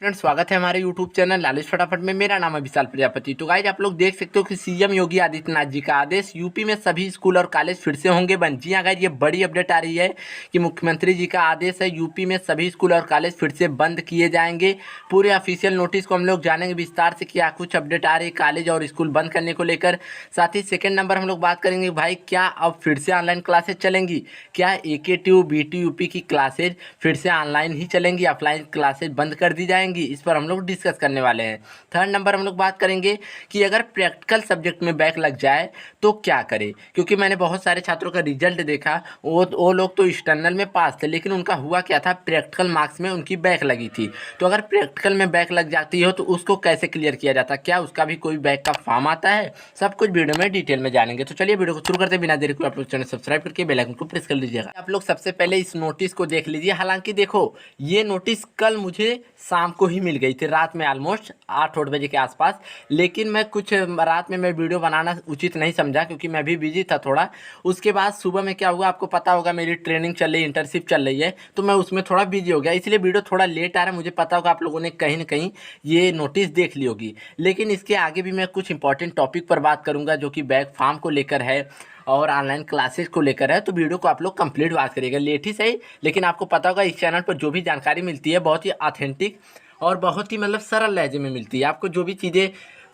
Friends, स्वागत है हमारे यूट्यूब चैनल लालिश फटाफट में। मेरा नाम है विशाल प्रजापति। तो गाइज, आप लोग देख सकते हो कि सीएम योगी आदित्यनाथ जी का आदेश, यूपी में सभी स्कूल और कॉलेज फिर से होंगे बंद। जी हाँ गाइज, ये बड़ी अपडेट आ रही है कि मुख्यमंत्री जी का आदेश है, यूपी में सभी स्कूल और कॉलेज फिर से बंद किए जाएंगे। पूरे ऑफिशियल नोटिस को हम लोग जानेंगे विस्तार से, क्या कुछ अपडेट आ रही है कॉलेज और स्कूल बंद करने को लेकर। साथ ही सेकेंड नंबर हम लोग बात करेंगे भाई, क्या अब फिर से ऑनलाइन क्लासेज चलेंगी, क्या एकेटीयू बीटीयूपी की क्लासेज फिर से ऑनलाइन ही चलेंगी, ऑफलाइन क्लासेज बंद कर दी जाएंगी। इस पर हम लोग डिस्कस करने वाले हैं। थर्ड नंबर हम लोग बात करेंगे कि अगर प्रैक्टिकल सब्जेक्ट में बैक लग जाए तो क्या करें, क्योंकि मैंने बहुत सारे छात्रों का रिजल्ट देखा, वो लोग तो एक्सटर्नल में पास थे, लेकिन उनका हुआ क्या था, प्रैक्टिकल मार्क्स में उनकी बैक लगी थी। तो अगर प्रैक्टिकल में बैक लग जाती हो तो उसको कैसे क्लियर किया जाता, क्या उसका भी कोई बैक का फॉर्म आता है, सब कुछ वीडियो में डिटेल में जानेंगे। तो चलिए वीडियो को शुरू करते बिना देरी को आप लोग चैनल सब्सक्राइब करके बेल आइकन को प्रेस कर लीजिएगा। आप लोग सबसे पहले इस नोटिस को देख लीजिए। हालांकि देखो, ये नोटिस कल मुझे शाम को ही मिल गई थी, रात में ऑलमोस्ट 8-8 बजे के आसपास। लेकिन मैं कुछ रात में मैं वीडियो बनाना उचित नहीं समझा, क्योंकि मैं भी बिजी था थोड़ा। उसके बाद सुबह में क्या हुआ आपको पता होगा, मेरी ट्रेनिंग चल रही है, इंटर्नशिप चल रही है, तो मैं उसमें थोड़ा बिजी हो गया, इसलिए वीडियो थोड़ा लेट आ रहा है। मुझे पता होगा आप लोगों ने कहीं ना कहीं ये नोटिस देख ली होगी। लेकिन इसके आगे भी मैं कुछ इंपॉर्टेंट टॉपिक पर बात करूंगा, जो कि बैक फॉर्म को लेकर है और ऑनलाइन क्लासेस को लेकर है। तो वीडियो को आप लोग कंप्लीट बात करिएगा, लेट ही सही, लेकिन आपको पता होगा इस चैनल पर जो भी जानकारी मिलती है बहुत ही ऑथेंटिक और बहुत ही मतलब सरल लहजे में मिलती है। आपको जो भी चीज़ें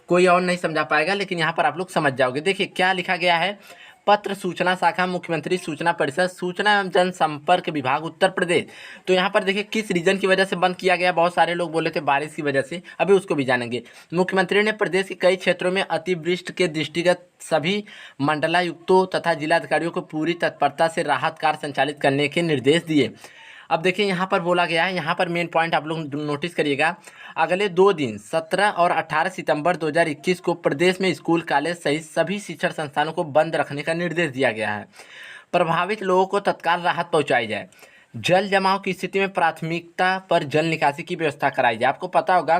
कोई और नहीं समझा पाएगा, लेकिन यहाँ पर आप लोग समझ जाओगे। देखिए क्या लिखा गया है। पत्र सूचना शाखा, मुख्यमंत्री सूचना परिषद, सूचना एवं जनसंपर्क विभाग, उत्तर प्रदेश। तो यहाँ पर देखिए किस रीजन की वजह से बंद किया गया। बहुत सारे लोग बोले थे बारिश की वजह से, अभी उसको भी जानेंगे। मुख्यमंत्री ने प्रदेश के कई क्षेत्रों में अतिवृष्टि के दृष्टिगत सभी मंडलायुक्तों तथा जिलाधिकारियों को पूरी तत्परता से राहत कार्य संचालित करने के निर्देश दिए। अब देखिए यहाँ पर बोला गया है, यहाँ पर मेन पॉइंट आप लोग नोटिस करिएगा। अगले 2 दिन 17 और 18 सितंबर 2021 को प्रदेश में स्कूल कॉलेज सहित सभी शिक्षण संस्थानों को बंद रखने का निर्देश दिया गया है। प्रभावित लोगों को तत्काल राहत पहुंचाई जाए। जल जमाव की स्थिति में प्राथमिकता पर जल निकासी की व्यवस्था कराई जाए। आपको पता होगा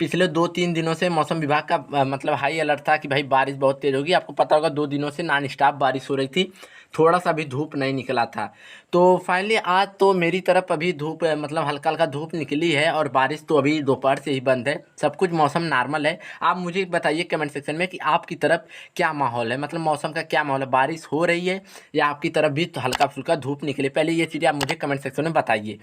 पिछले 2-3 दिनों से मौसम विभाग का मतलब हाई अलर्ट था कि भाई बारिश बहुत तेज होगी। आपको पता होगा 2 दिनों से नॉन स्टॉप बारिश हो रही थी, थोड़ा सा भी धूप नहीं निकला था। तो फाइनली आज तो मेरी तरफ अभी धूप मतलब हल्का हल्का धूप निकली है, और बारिश तो अभी दोपहर से ही बंद है। सब कुछ मौसम नॉर्मल है। आप मुझे बताइए कमेंट सेक्शन में कि आपकी तरफ क्या माहौल है, मतलब मौसम का क्या माहौल है, बारिश हो रही है या आपकी तरफ भी तो हल्का फुल्का धूप निकले। पहले ये चीज़ें आप मुझे कमेंट सेक्शन में बताइए।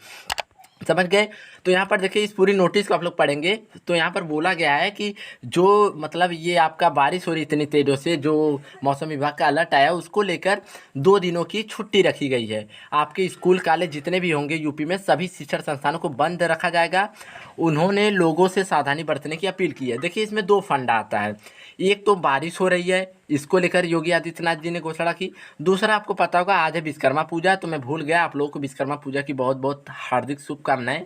समझ गए। तो यहाँ पर देखिए इस पूरी नोटिस को आप लोग पढ़ेंगे तो यहाँ पर बोला गया है कि जो मतलब ये आपका बारिश हो रही इतनी तेज़ों से, जो मौसम विभाग का अलर्ट आया उसको लेकर 2 दिनों की छुट्टी रखी गई है। आपके स्कूल कॉलेज जितने भी होंगे यूपी में सभी शिक्षण संस्थानों को बंद रखा जाएगा। उन्होंने लोगों से सावधानी बरतने की अपील की है। देखिए इसमें 2 फंडा आता है। एक तो बारिश हो रही है, इसको लेकर योगी आदित्यनाथ जी ने घोषणा की। दूसरा आपको पता होगा आज है विश्वकर्मा पूजा, तो मैं भूल गया, आप लोगों को विश्वकर्मा पूजा की बहुत बहुत हार्दिक शुभकामनाएं।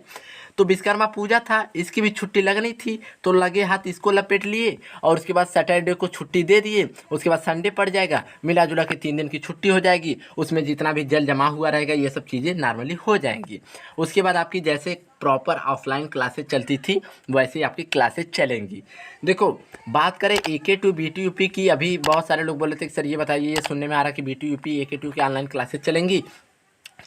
तो विश्वकर्मा पूजा था, इसकी भी छुट्टी लगनी थी, तो लगे हाथ इसको लपेट लिए और उसके बाद सैटरडे को छुट्टी दे दिए। उसके बाद संडे पड़ जाएगा, मिला जुला के 3 दिन की छुट्टी हो जाएगी। उसमें जितना भी जल जमा हुआ रहेगा ये सब चीज़ें नॉर्मली हो जाएंगी। उसके बाद आपकी जैसे प्रॉपर ऑफलाइन क्लासेज चलती थी वैसे ही आपकी क्लासेज चलेंगी। देखो बात करें एके टू बीटीयूपी की, अभी बहुत सारे लोग बोले थे कि सर ये बताइए, ये सुनने में आ रहा है कि बीटीयूपी एके टू की ऑनलाइन क्लासेज चलेंगी।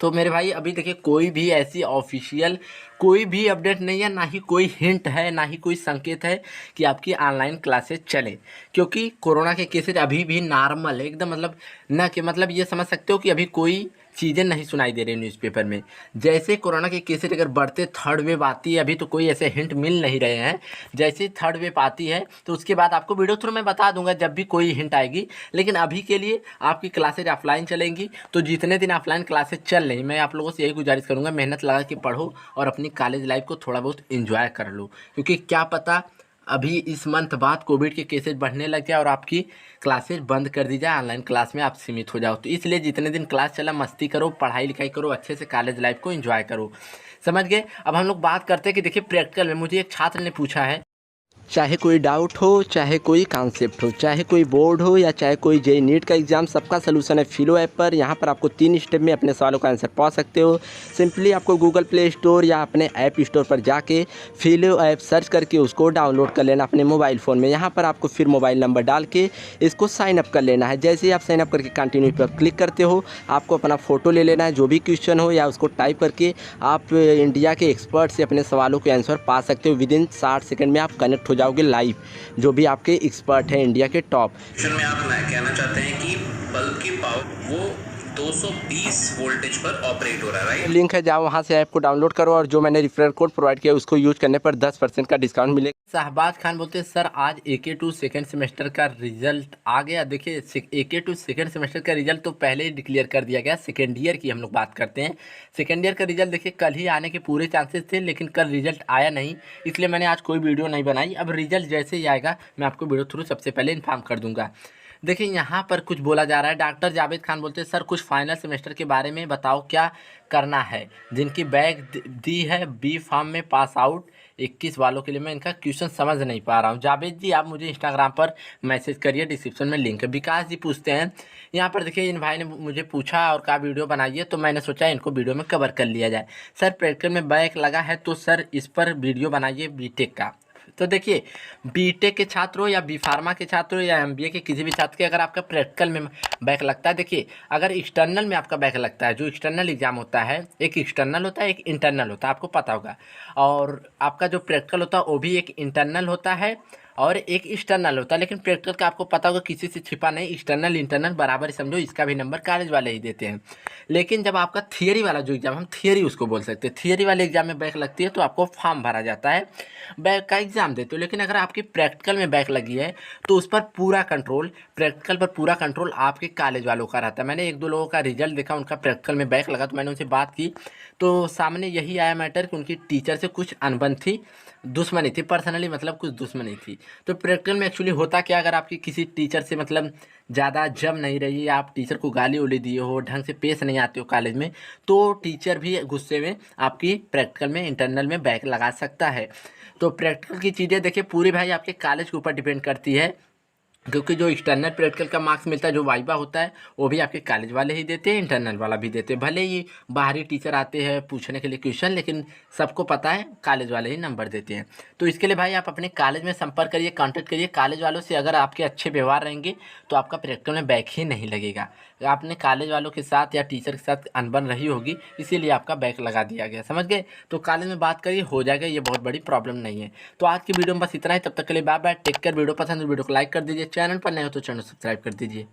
तो मेरे भाई अभी देखिए कोई भी ऐसी ऑफिशियल कोई भी अपडेट नहीं है, ना ही कोई हिंट है, ना ही कोई संकेत है कि आपकी ऑनलाइन क्लासेस चले, क्योंकि कोरोना के केसेज अभी भी नॉर्मल है एकदम। मतलब ना कि मतलब ये समझ सकते हो कि अभी कोई चीज़ें नहीं सुनाई दे रही न्यूज़पेपर में। जैसे कोरोना के केसेज अगर बढ़ते थर्ड वेव आती है, अभी तो कोई ऐसे हिंट मिल नहीं रहे हैं। जैसे ही थर्ड वेव आती है तो उसके बाद आपको वीडियो थ्रू मैं बता दूंगा जब भी कोई हिंट आएगी। लेकिन अभी के लिए आपकी क्लासेज ऑफलाइन चलेंगी। तो जितने दिन ऑफलाइन क्लासेज चल रही, मैं आप लोगों से यही गुजारिश करूँगा, मेहनत लगा के पढ़ो और अपनी कॉलेज लाइफ को थोड़ा बहुत इंजॉय कर लो, क्योंकि क्या पता अभी इस मंथ बाद कोविड के केसेज बढ़ने लग जाए और आपकी क्लासेज बंद कर दी जाए, ऑनलाइन क्लास में आप सीमित हो जाओ। तो इसलिए जितने दिन क्लास चला मस्ती करो, पढ़ाई लिखाई करो, अच्छे से कॉलेज लाइफ को एंजॉय करो। समझ गए। अब हम लोग बात करते हैं कि देखिए प्रैक्टिकल में मुझे एक छात्र ने पूछा है चाहे कोई डाउट हो, चाहे कोई कॉन्सेप्ट हो, चाहे कोई बोर्ड हो या चाहे कोई जेईई नीट का एग्ज़ाम, सबका सलूशन है फिलो ऐप पर। यहाँ पर आपको 3 स्टेप में अपने सवालों का आंसर पा सकते हो। सिंपली आपको गूगल प्ले स्टोर या अपने ऐप स्टोर पर जाके फिलो ऐप सर्च करके उसको डाउनलोड कर लेना अपने मोबाइल फ़ोन में। यहाँ पर आपको फिर मोबाइल नंबर डाल के इसको साइन अप कर लेना है। जैसे ही आप साइन अप करके कंटिन्यू पर क्लिक करते हो, आपको अपना फ़ोटो ले लेना है, जो भी क्वेश्चन हो, या उसको टाइप करके आप इंडिया के एक्सपर्ट से अपने सवालों के आंसर पा सकते हो। विदिन 60 सेकंड में आप कनेक्ट हो जाओगे लाइव, जो भी आपके एक्सपर्ट हैं इंडिया के टॉप। क्वेश्चन में आप कहना चाहते हैं कि बल्ब की पावर वो 220 वोल्टेज पर ऑपरेट हो रहा है, राइट? लिंक है, जाओ वहाँ से ऐप को डाउनलोड करो और जो मैंने रेफरल कोड प्रोवाइड किया उसको यूज करने पर 10% का डिस्काउंट मिलेगा। शहबाज खान बोलते हैं सर आज AK2 सेकेंड सेमेस्टर का रिजल्ट आ गया। देखिए AK2 सेकेंड सेमेस्टर का रिजल्ट तो पहले ही डिक्लेयर कर दिया गया। सेकेंड ईयर की हम लोग बात करते हैं। सेकेंड ईयर का रिजल्ट देखिए कल ही आने के पूरे चांसेस थे, लेकिन कल रिजल्ट आया नहीं, इसलिए मैंने आज कोई वीडियो नहीं बनाई। अब रिजल्ट जैसे ही आएगा मैं आपको वीडियो थ्रू सबसे पहले इन्फॉर्म कर दूंगा। देखिए यहाँ पर कुछ बोला जा रहा है। डॉक्टर जावेद खान बोलते हैं सर कुछ फाइनल सेमेस्टर के बारे में बताओ, क्या करना है। जिनकी बैग दी है बी फार्म में पास आउट 21 वालों के लिए मैं इनका क्वेश्चन समझ नहीं पा रहा हूँ। जावेद जी आप मुझे इंस्टाग्राम पर मैसेज करिए, डिस्क्रिप्शन में लिंक है। विकास जी पूछते हैं यहाँ पर, देखिए इन भाई ने मुझे पूछा और कहा वीडियो बनाइए, तो मैंने सोचा इनको वीडियो में कवर कर लिया जाए। सर प्रैक्टिकल में बैग लगा है तो सर इस पर वीडियो बनाइए बीटेक का। तो देखिए बीटेक के छात्र हो या बी फार्मा के छात्र हो या एमबीए के किसी भी छात्र के, अगर आपका प्रैक्टिकल में बैक लगता है, देखिए अगर एक्सटर्नल में आपका बैक लगता है, जो एक्सटर्नल एग्जाम होता है, एक एक्सटर्नल होता है एक इंटरनल होता है, आपको पता होगा, और आपका जो प्रैक्टिकल होता है वो भी एक इंटरनल होता है और एक एक्सटर्नल होता है। लेकिन प्रैक्टिकल का आपको पता होगा किसी से छिपा नहीं, एक्सटर्नल इंटरनल बराबर ही समझो, इसका भी नंबर कॉलेज वाले ही देते हैं। लेकिन जब आपका थियरी वाला जो एग्जाम, हम थियरी उसको बोल सकते हैं, थियरी वाले एग्जाम में बैक लगती है तो आपको फॉर्म भरा जाता है, बैक का एग्जाम देते हो। लेकिन अगर आपकी प्रैक्टिकल में बैक लगी है तो उस पर पूरा कंट्रोल, प्रैक्टिकल पर पूरा कंट्रोल आपके कॉलेज वालों का रहता है। मैंने 1-2 लोगों का रिजल्ट देखा, उनका प्रैक्टिकल में बैक लगा, तो मैंने उनसे बात की तो सामने यही आया मैटर कि उनकी टीचर से कुछ अनबन थी, दुश्मनी थी, पर्सनली मतलब कुछ दुश्मनी थी। तो प्रैक्टिकल में एक्चुअली होता क्या, अगर आपकी किसी टीचर से मतलब ज़्यादा जम नहीं रही है, आप टीचर को गाली उली दिए हो, ढंग से पेश नहीं आते हो कॉलेज में, तो टीचर भी गुस्से में आपकी प्रैक्टिकल में इंटरनल में बैक लगा सकता है। तो प्रैक्टिकल की चीज़ें देखिए पूरी भाई आपके कॉलेज के ऊपर डिपेंड करती है, क्योंकि जो एक्सटर्नल प्रैक्टिकल का मार्क्स मिलता है, जो वाइवा होता है, वो भी आपके कॉलेज वाले ही देते हैं, इंटरनल वाला भी देते हैं। भले ही बाहरी टीचर आते हैं पूछने के लिए क्वेश्चन, लेकिन सबको पता है कॉलेज वाले ही नंबर देते हैं। तो इसके लिए भाई आप अपने कॉलेज में संपर्क करिए, कांटेक्ट करिए कॉलेज वालों से। अगर आपके अच्छे व्यवहार रहेंगे तो आपका प्रैक्टिकल में बैक ही नहीं लगेगा। आपने कॉलेज वालों के साथ या टीचर के साथ अनबन रही होगी, इसीलिए आपका बैक लगा दिया गया, समझ गए। तो कॉलेज में बात करिए, हो जाएगा, ये बहुत बड़ी प्रॉब्लम नहीं है। तो आज की वीडियो में बस इतना ही, तब तक के लिए bye bye, take care. Video पसंद है वीडियो को लाइक कर दीजिए, चैनल पर नए हो तो चैनल सब्सक्राइब कर दीजिए।